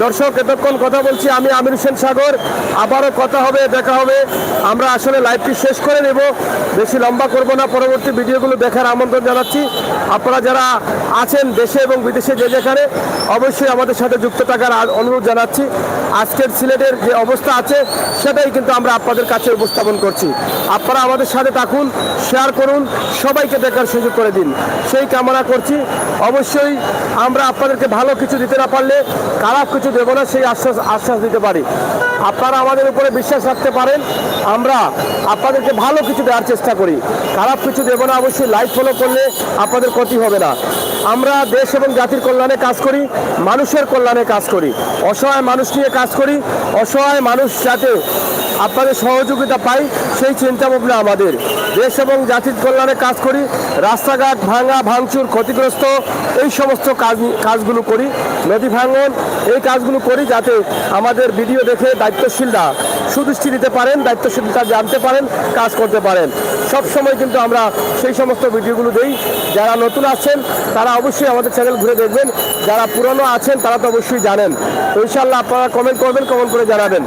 [SPEAKER 1] দর্শক, এতক্ষণ কথা বলছি আমি আমির হোসেন সাগর। আবারও কথা হবে, দেখা হবে। আমরা আসলে লাইভটি শেষ করে নেব, বেশি লম্বা করব না। পরবর্তী ভিডিওগুলো দেখার আমন্ত্রণ জানাচ্ছি। আপনারা যারা আছেন দেশে এবং বিদেশে যে যেখানে, অবশ্যই আমাদের সাথে যুক্ত থাকার অনুরোধ জানাচ্ছি। আজকের সিলেটের যে অবস্থা আছে সেটাই কিন্তু আমরা আপনাদের কাছে উপস্থাপন করছি। আপনারা আমাদের সাথে থাকুন, শেয়ার করুন, সবাইকে দেখার সুযোগ করে দিন, সেই কামনা করছি। অবশ্যই আমরা আপনাদেরকে ভালো কিছু দিতে না পারলে খারাপ কিছু দেব না, সেই আশ্বাস দিতে পারি। আপনারা আমাদের উপরে বিশ্বাস রাখতে পারেন, আমরা আপনাদেরকে ভালো কিছু দেওয়ার চেষ্টা করি, খারাপ কিছু দেব না। অবশ্যই লাইক ফলো করলে আপনাদের ক্ষতি হবে না। আমরা দেশ এবং জাতির কল্যাণে কাজ করি, মানুষের কল্যাণে কাজ করি, অসহায় মানুষ নিয়ে কাজ করি। অসহায় মানুষ যাতে আপনাদের সহযোগিতা পাই সেই চিন্তা ভাবনা আমাদের। দেশ এবং জাতির কল্যাণে কাজ করি, রাস্তাঘাট ভাঙা, ভাঙচুর, ক্ষতিগ্রস্ত এই সমস্ত কাজগুলো করি, নদী ভাঙন এই কাজগুলো করি, যাতে আমাদের ভিডিও দেখে দায়িত্বশীলরা সুদৃষ্টি দিতে পারেন, দায়িত্বশীলতা জানতে পারেন, কাজ করতে পারেন। সব সময় কিন্তু আমরা সেই সমস্ত ভিডিওগুলো দেই। যারা নতুন আছেন তারা অবশ্যই আমাদের চ্যানেল ঘুরে দেখবেন, যারা পুরনো আছেন তারা তো অবশ্যই জানেন। তো ইনশাআল্লাহ আপনারা কমেন্ট করবেন, কমেন্ট করে জানাবেন।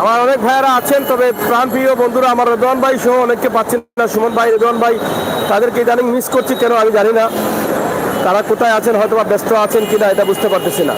[SPEAKER 1] আমার অনেক ভাইয়ারা আছেন, তবে প্রাণপ্রিয় বন্ধুরা আমার রেদওয়ান ভাই সহ অনেককে পাচ্ছেন না। সুমন ভাই, রেদওয়ান ভাই, তাদেরকে ইদানিং মিস করছি কেন আমি জানি না। তারা কোথায় আছেন, হয়তো বা ব্যস্ত আছেন কিনা এটা বুঝতে পারতেছি না।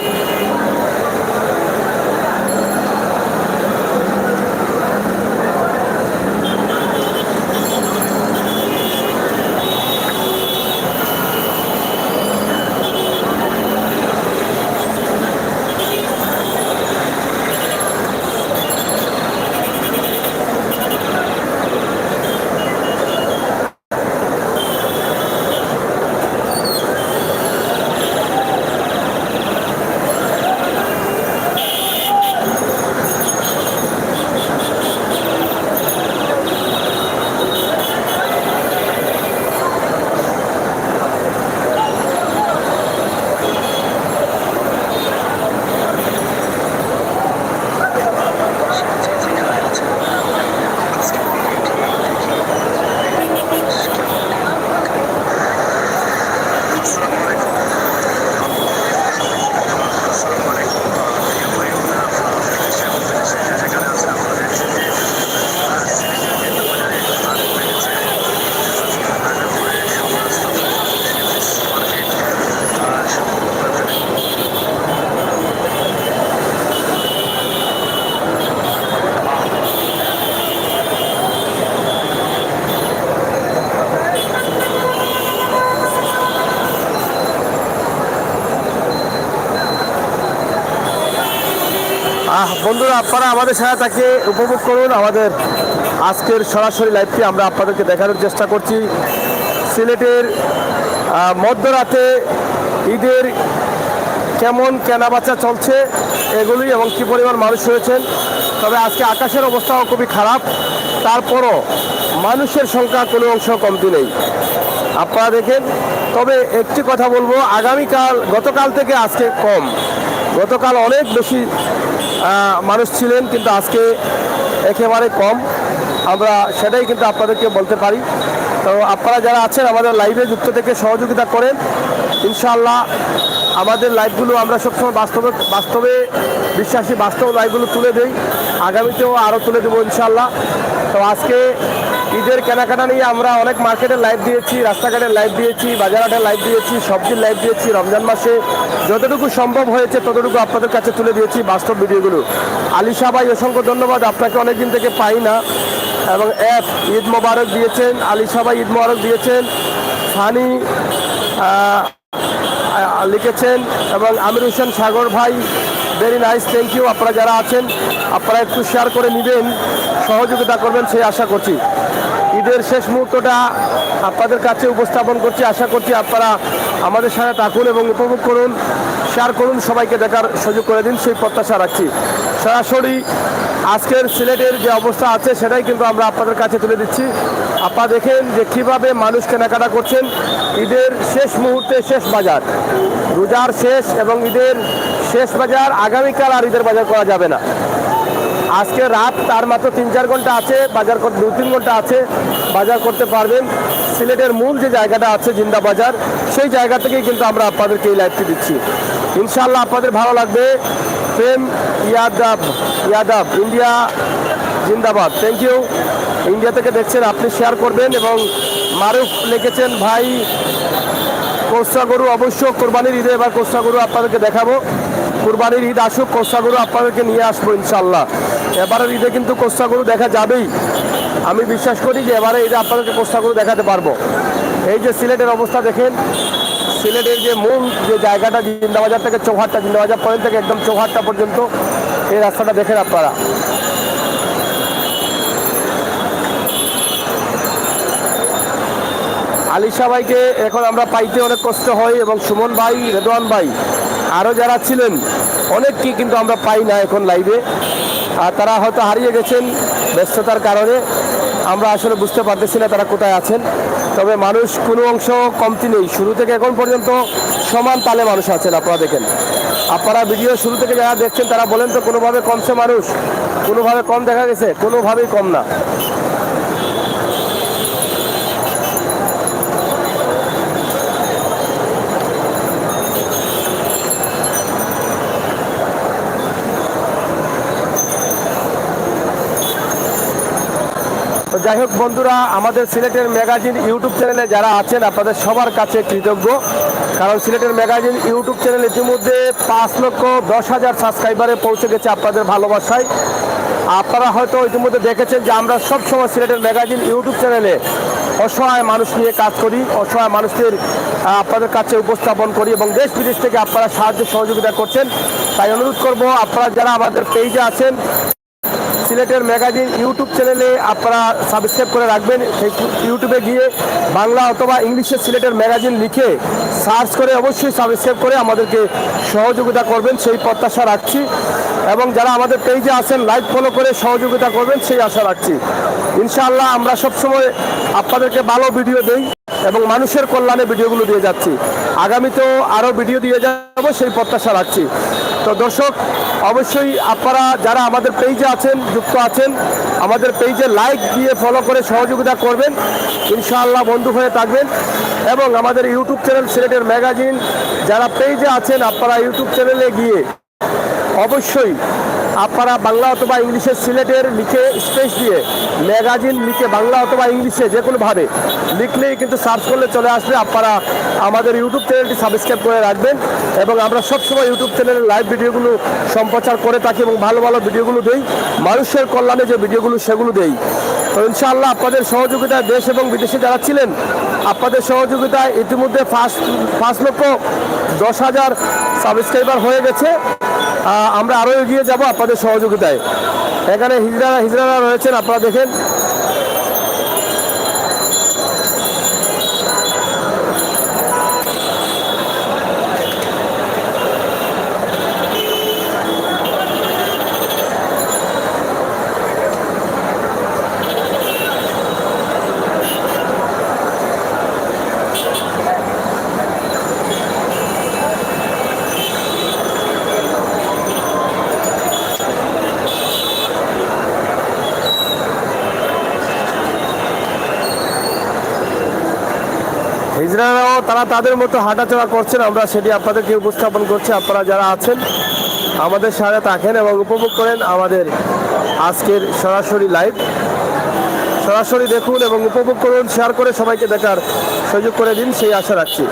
[SPEAKER 1] বন্ধুরা, আপনারা আমাদের সাথে তাকে উপভোগ করুন। আমাদের আজকের সরাসরি লাইভটি আমরা আপনাদেরকে দেখানোর চেষ্টা করছি। সিলেটের মধ্যরাতে ঈদের কেমন কেনাবেচা চলছে এগুলি এবং কী পরিমাণ মানুষ হয়েছেন। তবে আজকে আকাশের অবস্থাও খুবই খারাপ, তারপরও মানুষের সংখ্যা কোনো অংশ কমতি নেই, আপনারা দেখেন। তবে একটি কথা বলবো, গতকাল থেকে আজকে কম। গতকাল অনেক বেশি মানুষ ছিলেন, কিন্তু আজকে একেবারে কম। আমরা সেটাই কিন্তু আপনাদেরকে বলতে পারি। তো আপনারা যারা আছেন আমাদের লাইভে যুক্ত থেকে সহযোগিতা করেন। ইনশাআল্লাহ আমাদের লাইভগুলো আমরা সবসময় বাস্তবে বিশ্বাসী, বাস্তব লাইভগুলো তুলে দেই, আগামীতেও আরও তুলে দেবো ইনশাআল্লাহ। তো আজকে ঈদের কেনাকাটা নিয়ে আমরা অনেক মার্কেটের লাইভ দিয়েছি, রাস্তাঘাটের লাইভ দিয়েছি, বাজারহাটের লাইভ দিয়েছি, সবজির লাইভ দিয়েছি। রমজান মাসে যতটুকু সম্ভব হয়েছে ততটুকু আপনাদের কাছে তুলে দিয়েছি বাস্তব ভিডিওগুলো। আলিশা ভাই অসংখ্য ধন্যবাদ, আপনাকে অনেকদিন থেকে পাই না। এবং ঈদ মোবারক দিয়েছেন, আলিশা ভাই ঈদ মোবারক দিয়েছেন, ফানি লিখেছেন, এবং আমির হোসেন সাগর ভাই ভেরি নাইস, থ্যাংক ইউ। আপনারা যারা আছেন আপনারা একটু শেয়ার করে নেবেন, সহযোগিতা করবেন সেই আশা করছি। ঈদের শেষ মুহূর্তটা আপনাদের কাছে উপস্থাপন করছি, আশা করছি আপনারা আমাদের সাথে থাকুন এবং উপভোগ করুন, শেয়ার করুন, সবাইকে দেখার সুযোগ করে দিন সেই প্রত্যাশা রাখছি। সরাসরি আজকের সিলেটের যে অবস্থা আছে সেটাই কিন্তু আমরা আপনাদের কাছে তুলে দিচ্ছি। আপনারা দেখেন যে কীভাবে মানুষ কেনাকাটা করছেন। ঈদের শেষ মুহূর্তে শেষ বাজার, রোজার শেষ এবং ঈদের শেষ বাজার। আগামীকাল আর ঈদের বাজার করা যাবে না। আজকে রাত তার মাত্র 3-4 ঘন্টা আছে, বাজার 2-3 ঘন্টা আছে, বাজার করতে পারবেন। সিলেটের মূল যে জায়গাটা আছে জিন্দা বাজার, সেই জায়গা থেকেই কিন্তু আমরা আপনাদেরকে এই লাইভটি দিচ্ছি। ইনশাআল্লাহ আপনাদের ভালো লাগবে। প্রেম ইয়াদাব ইন্ডিয়া জিন্দাবাদ, থ্যাংক ইউ। ইন্ডিয়া থেকে দেখছেন, আপনি শেয়ার করবেন। এবং মারুফ লিখেছেন, ভাই কোসা গরু অবশ্য কোরবানির ঈদে এবার কোসা গরু আপনাদেরকে দেখাবো। কোরবানির ঈদ আসুক, কোসা গরু আপনাদেরকে নিয়ে আসবো ইনশাল্লাহ। এবারের ঈদে কিন্তু কোসা গরু দেখা যাবেই। আমি বিশ্বাস করি যে এবারে ঈদে আপনাদেরকে কোসা গরু দেখাতে পারবো। এই যে সিলেটের অবস্থা দেখেন, সিলেটের যে মূল যে জায়গাটা জিন্দাবাজার থেকে চৌহাট্টা, জিন্দাবাজার পয়েন্ট থেকে একদম চৌহাট্টা পর্যন্ত এই রাস্তাটা দেখেন আপনারা। আলিশা ভাইকে এখন আমরা পাইতে অনেক কষ্ট হয়, এবং সুমন ভাই, রেদওয়ান ভাই, আরও যারা ছিলেন অনেককেই কিন্তু আমরা পাই না এখন লাইভে। আর তারা হয়তো হারিয়ে গেছেন ব্যস্ততার কারণে, আমরা আসলে বুঝতে পারতেছি না তারা কোথায় আছেন। তবে মানুষ কোনো অংশ কমতি নেই, শুরু থেকে এখন পর্যন্ত সমান তালে মানুষ আছেন। আপনারা দেখেন, আপনারা ভিডিও শুরু থেকে যারা দেখছেন তারা বলেন তো কোনোভাবে কমছে মানুষ? কোনোভাবে কম দেখা গেছে? কোনোভাবেই কম না। যাই হোক বন্ধুরা, আমাদের সিলেটের ম্যাগাজিন ইউটিউব চ্যানেলে যারা আছেন আপনাদের সবার কাছে কৃতজ্ঞ। কারণ সিলেটের ম্যাগাজিন ইউটিউব চ্যানেল ইতিমধ্যে 5,10,000 সাবস্ক্রাইবারে পৌঁছে গেছে আপনাদের ভালোবাসায়। আপনারা হয়তো ইতিমধ্যে দেখেছেন যে আমরা সবসময় সিলেটের ম্যাগাজিন ইউটিউব চ্যানেলে অসহায় মানুষ নিয়ে কাজ করি, অসহায় মানুষদের আপনাদের কাছে উপস্থাপন করি, এবং দেশ বিদেশ থেকে আপনারা সাহায্য সহযোগিতা করছেন। তাই অনুরোধ করব, আপনারা যারা আমাদের পেজে আছেন সিলেটের ম্যাগাজিন ইউটিউব চ্যানেলে আপনারা সাবস্ক্রাইব করে রাখবেন। সেই ইউটিউবে গিয়ে বাংলা অথবা ইংলিশে সিলেটের ম্যাগাজিন লিখে সার্চ করে অবশ্যই সাবস্ক্রাইব করে আমাদেরকে সহযোগিতা করবেন সেই প্রত্যাশা রাখছি। এবং যারা আমাদের পেজে আছেন লাইক ফলো করে সহযোগিতা করবেন সেই আশা রাখছি। ইনশাআল্লাহ আমরা সবসময় আপনাদেরকে ভালো ভিডিও দেই এবং মানুষের কল্যাণে ভিডিওগুলো দিয়ে যাচ্ছি। আগামীতেও আরও ভিডিও দিয়ে যাব সেই প্রত্যাশা রাখছি। তো দর্শক, অবশ্যই আপনারা যারা আমাদের পেজে আছেন, যুক্ত আছেন, আমাদের পেজে লাইক দিয়ে ফলো করে সহযোগিতা করবেন। ইনশাআল্লাহ বন্ধু হয়ে থাকবেন। এবং আমাদের ইউটিউব চ্যানেল সিলেটের ম্যাগাজিন যারা পেজে আছেন, আপনারা ইউটিউব চ্যানেলে গিয়ে অবশ্যই আপনারা বাংলা অথবা ইংলিশে সিলেটের লিখে স্পেস দিয়ে ম্যাগাজিন লিখে বাংলা অথবা ইংলিশে যে কোনোভাবে লিখলেই কিন্তু সার্চ করলে চলে আসবে। আপনারা আমাদের ইউটিউব চ্যানেলটি সাবস্ক্রাইব করে রাখবেন। এবং আমরা সবসময় ইউটিউব চ্যানেলের লাইভ ভিডিওগুলো সম্প্রচার করে থাকি এবং ভালো ভালো ভিডিওগুলো দেই, মানুষের কল্যাণে যে ভিডিওগুলো সেগুলো দেই। তো ইনশাআল্লাহ আপনাদের সহযোগিতায় দেশ এবং বিদেশে যারা ছিলেন আপনাদের সহযোগিতায় ইতিমধ্যে 5,10,000 সাবস্ক্রাইবার হয়ে গেছে। আমরা আরও এগিয়ে যাব আপনাদের সহযোগিতায়। এখানে হিজড়ারা রয়েছেন, আপনারা দেখেন। হিজড়ারাও তারা তাদের মতো হাঁটাচলা করছেন, আমরা সেটি আপনাদেরকে উপস্থাপন করছি। আপনারা যারা আছেন আমাদের সাথে থাকেন এবং উপভোগ করেন আমাদের আজকের সরাসরি লাইভ। সরাসরি দেখুন এবং উপভোগ করুন, শেয়ার করে সবাইকে দেখার সুযোগ করে দিন, সেই আশা রাখছি।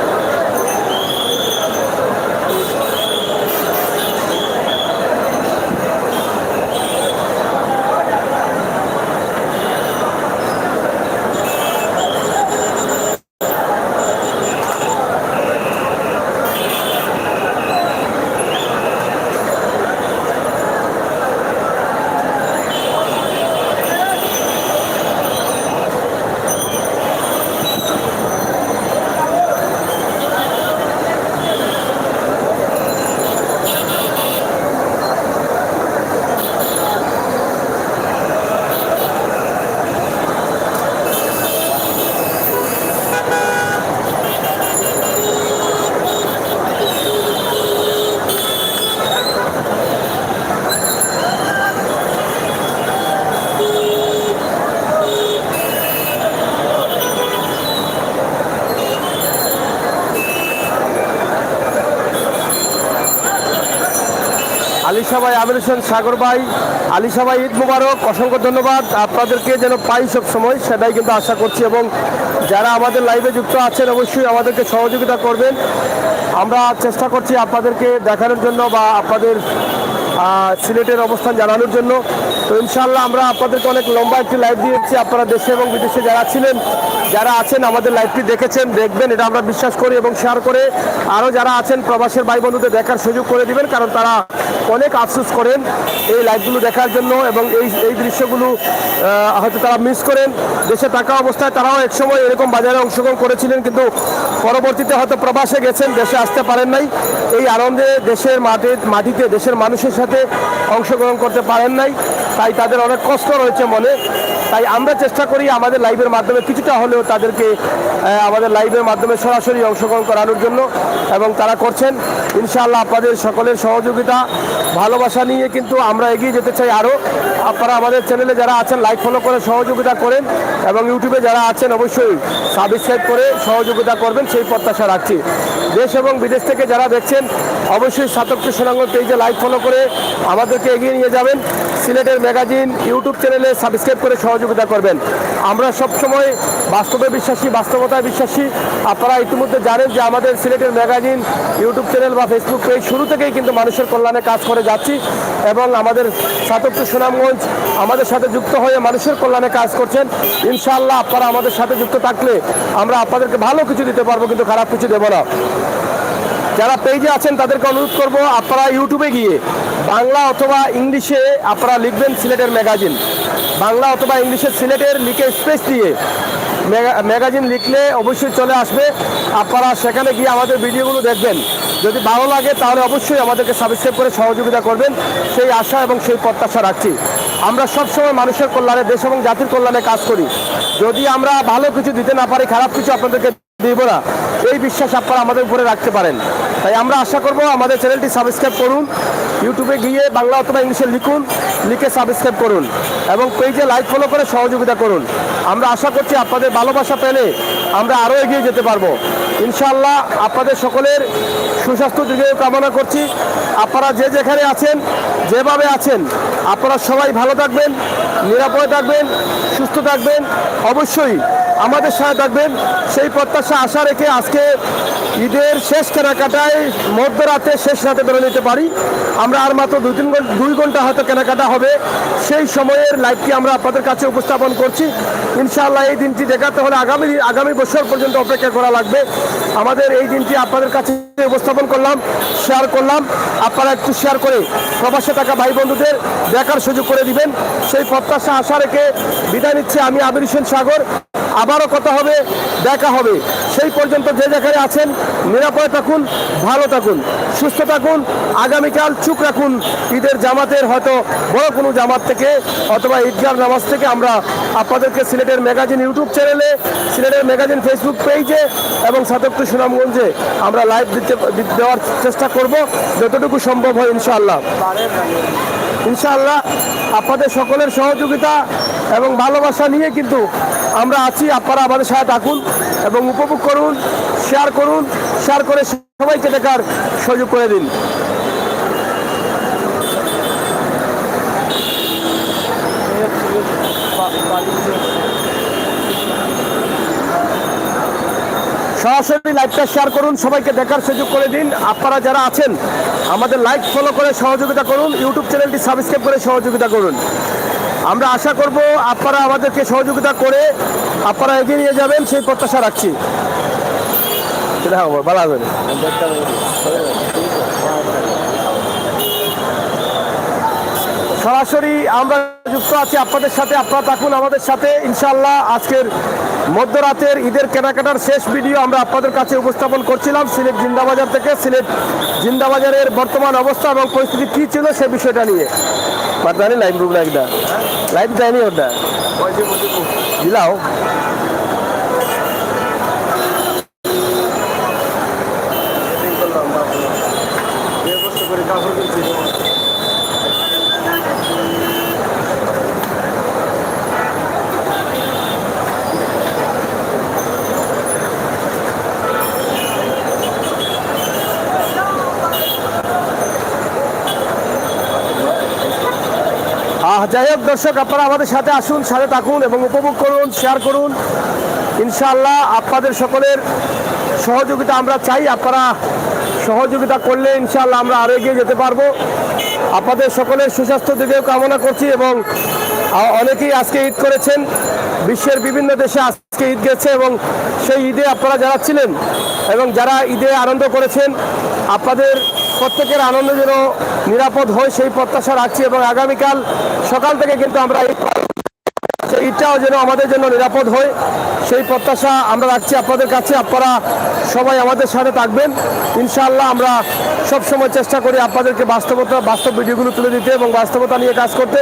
[SPEAKER 1] আলিশা ভাই, আমির হোসেন সাগর ভাই, আলিশা ভাই, ঈদ মুবারক। অসংখ্য ধন্যবাদ। আপনাদেরকে যেন পাই সব সময়, সেটাই কিন্তু আশা করছি। এবং যারা আমাদের লাইভে যুক্ত আছেন অবশ্যই আমাদেরকে সহযোগিতা করবেন। আমরা চেষ্টা করছি আপনাদেরকে দেখানোর জন্য বা আপনাদের সিলেটের অবস্থান জানানোর জন্য। তো ইনশাআল্লাহ আমরা আপনাদেরকে অনেক লম্বা একটি লাইভ দিয়েছি। আপনারা দেশে এবং বিদেশে যারা ছিলেন, যারা আছেন, আমাদের লাইভটি দেখেছেন, দেখবেন, এটা আমরা বিশ্বাস করি। এবং শেয়ার করে আরও যারা আছেন প্রবাসের ভাই বন্ধুদের দেখার সুযোগ করে দিবেন, কারণ তারা অনেক আফসোস করেন এই লাইভগুলো দেখার জন্য এবং এই দৃশ্যগুলো হয়তো তারা মিস করেন। দেশে থাকা অবস্থায় তারাও একসময় এরকম বাজারে অংশগ্রহণ করেছিলেন, কিন্তু পরবর্তীতে হয়তো প্রবাসে গেছেন, দেশে আসতে পারেন নাই। এই আনন্দে দেশের মাটিতে দেশের মানুষের সাথে অংশগ্রহণ করতে পারেন নাই, তাই তাদের অনেক কষ্ট রয়েছে মনে। তাই আমরা চেষ্টা করি আমাদের লাইভের মাধ্যমে কিছুটা হলেও তাদেরকে আমাদের লাইভের মাধ্যমে সরাসরি অংশগ্রহণ করানোর জন্য, এবং তারা করছেন। ইনশাআল্লাহ আপনাদের সকলের সহযোগিতা, ভালোবাসা নিয়ে কিন্তু আমরা এগিয়ে যেতে চাই আরও। আপনারা আমাদের চ্যানেলে যারা আছেন লাইক ফলো করে সহযোগিতা করেন, এবং ইউটিউবে যারা আছেন অবশ্যই সাবস্ক্রাইব করে সহযোগিতা করবেন, সেই প্রত্যাশা রাখছি। দেশ এবং বিদেশ থেকে যারা দেখছেন অবশ্যই সাতক্ষী সুনামগঞ্জ পেজে লাইক ফলো করে আমাদেরকে এগিয়ে নিয়ে যাবেন। সিলেটের ম্যাগাজিন ইউটিউব চ্যানেলে সাবস্ক্রাইব করে সহযোগিতা করবেন। আমরা সবসময় বাস্তবে বিশ্বাসী, বাস্তবতায় বিশ্বাসী। আপনারা ইতিমধ্যে জানেন যে আমাদের সিলেটের ম্যাগাজিন ইউটিউব চ্যানেল বা ফেসবুক পেজ শুরু থেকেই কিন্তু মানুষের কল্যাণে কাজ করে যাচ্ছি, এবং আমাদের সাতক্ষী সুনামগঞ্জ আমাদের সাথে যুক্ত হয়ে মানুষের কল্যাণে কাজ করছেন। ইনশাআল্লাহ আপনারা আমাদের সাথে যুক্ত থাকলে আমরা আপনাদেরকে ভালো কিছু দিতে পারবো, কিন্তু খারাপ কিছু দেবো না। যারা পেজে আছেন তাদেরকে অনুরোধ করব, আপনারা ইউটিউবে গিয়ে বাংলা অথবা ইংলিশে আপনারা লিখবেন সিলেটের ম্যাগাজিন, বাংলা অথবা ইংলিশে সিলেটের লিখে স্পেস দিয়ে ম্যাগাজিন লিখলে অবশ্যই চলে আসবে। আপনারা সেখানে গিয়ে আমাদের ভিডিওগুলো দেখবেন। যদি ভালো লাগে তাহলে অবশ্যই আমাদেরকে সাবস্ক্রাইব করে সহযোগিতা করবেন, সেই আশা এবং সেই প্রত্যাশা রাখছি। আমরা সবসময় মানুষের কল্যাণে, দেশ এবং জাতির কল্যাণে কাজ করি। যদি আমরা ভালো কিছু দিতে না পারি, খারাপ কিছু আপনাদেরকে দিব না, এই বিশ্বাস আপনারা আমাদের উপরে রাখতে পারেন। তাই আমরা আশা করব আমাদের চ্যানেলটি সাবস্ক্রাইব করুন, ইউটিউবে গিয়ে বাংলা অথবা ইংলিশে লিখুন, লিখে সাবস্ক্রাইব করুন, এবং পেজে লাইক ফলো করে সহযোগিতা করুন। আমরা আশা করছি আপনাদের ভালোবাসা পেলে আমরা আরও এগিয়ে যেতে পারবো। ইনশাআল্লাহ আপনাদের সকলের সুস্বাস্থ্য দীর্ঘায়ু কামনা করছি। আপনারা যে যেখানে আছেন, যেভাবে আছেন, আপনারা সবাই ভালো থাকবেন, নিরাপদে থাকবেন, সুস্থ থাকবেন, অবশ্যই আমাদের সাথে থাকবেন, সেই প্রত্যাশা আশা রেখে আজকে ঈদের শেষ কেনাকাটায় মধ্যরাতে শেষ রাতে বেরো নিতে পারি। আমরা আর মাত্র 2 ঘন্টা হয়তো কেনাকাটা হবে, সেই সময়ের লাইভটি আমরা আপনাদের কাছে উপস্থাপন করছি। ইনশাআল্লাহ এই দিনটি দেখাতে হলে আগামী বছর পর্যন্ত অপেক্ষা করা লাগবে। আমাদের এই দিনটি আপনাদের কাছে উপস্থাপন করলাম, শেয়ার করলাম। আপনারা একটু শেয়ার করে প্রবাসে থাকা ভাই বন্ধুদের দেখার সুযোগ করে দিবেন, সেই প্রত্যাশা আশা রেখে বিদায় নিচ্ছে আমি আমির হোসেন সাগর। আবারও কথা হবে, দেখা হবে। সেই পর্যন্ত যে যেখানে আছেন নিরাপদে থাকুন, ভালো থাকুন, সুস্থ থাকুন। আগামীকাল চুপ রাখুন ঈদের জামাতের হয়তো বড় কোনো জামাত থেকে অথবা ঈদগাহ নামাজ থেকে আমরা আপনাদেরকে সিলেটের ম্যাগাজিন ইউটিউব চ্যানেলে, সিলেটের ম্যাগাজিন ফেসবুক পেজে এবং সাতক্ষী সুনামগঞ্জে আমরা লাইভ দেওয়ার চেষ্টা করব যতটুকু সম্ভব হয় ইনশাআল্লাহ। ইনশাআল্লাহ আপনাদের সকলের সহযোগিতা এবং ভালোবাসা নিয়ে কিন্তু আমরা আছি। আপনারা আমাদের সাথে থাকুন এবং উপভোগ করুন, শেয়ার করুন, শেয়ার করে সবাইকে দেখার সুযোগ করে দিন। সরাসরি লাইভটা শেয়ার করুন, সবাইকে দেখার সুযোগ করে দিন। আপনারা যারা আছেন আমাদের লাইক ফলো করে সহযোগিতা করুন, ইউটিউব চ্যানেলটি সাবস্ক্রাইব করে সহযোগিতা করুন। আমরা আশা করব আপনারা আমাদেরকে সহযোগিতা করে আপনারা এগিয়ে নিয়ে যাবেন, সেই প্রত্যাশা রাখছি। ভালো হবে সরাসরি আমরা যুক্ত আছি আপনাদের সাথে, আপনারা থাকুন আমাদের সাথে ইনশাআল্লাহ। আজকের মধ্যরাতের ঈদের কেনাকাটার শেষ ভিডিও আমরা আপনাদের কাছে উপস্থাপন করছিলাম সিলেট জিন্দাবাজার থেকে। সিলেট জিন্দাবাজারের বর্তমান অবস্থা এবং পরিস্থিতি কী ছিল সে বিষয়টা নিয়ে মাত্রানি লাইভ রুম একটা লাইভ দেয়নি ওটা দিলাও। যাই হোক দর্শক, আপনারা আমাদের সাথে আসুন, সাথে থাকুন এবং উপভোগ করুন, শেয়ার করুন। ইনশাআল্লাহ আপনাদের সকলের সহযোগিতা আমরা চাই। আপনারা সহযোগিতা করলে ইনশাআল্লাহ আমরা আরও এগিয়ে যেতে পারবো। আপনাদের সকলের সুস্বাস্থ্য দিকেও কামনা করছি এবং অনেকেই আজকে ঈদ করেছেন, বিশ্বের বিভিন্ন দেশে আজকে ঈদ গেছে এবং সেই ঈদে আপনারা যারা ছিলেন এবং যারা ঈদে আনন্দ করেছেন, আপনাদের প্রত্যেকের আনন্দ যেন নিরাপদ হয় সেই প্রত্যাশা রাখছি এবং আগামীকাল সকাল থেকে কিন্তু আমরা সেই ঈদটাও যেন আমাদের জন্য নিরাপদ হয় সেই প্রত্যাশা আমরা রাখছি আপনাদের কাছে। আপনারা সবাই আমাদের সাথে থাকবেন ইনশাআল্লাহ। আমরা সবসময় চেষ্টা করি আপনাদেরকে বাস্তব ভিডিওগুলো তুলে দিতে এবং বাস্তবতা নিয়ে কাজ করতে।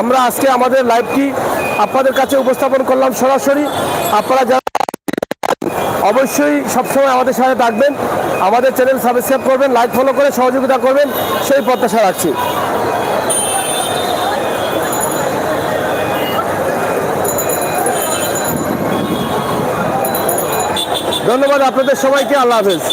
[SPEAKER 1] আমরা আজকে আমাদের লাইভটি আপনাদের কাছে উপস্থাপন করলাম সরাসরি। আপনারা যারা অবশ্যই সবসময় আমাদের সাথে থাকবেন, আমাদের চ্যানেল সাবস্ক্রাইব করবেন, লাইক ফলো করে সহযোগিতা করবেন সেই প্রত্যাশা রাখছি। ধন্যবাদ আপনাদের সবাইকে। আল্লাহ হাফেজ।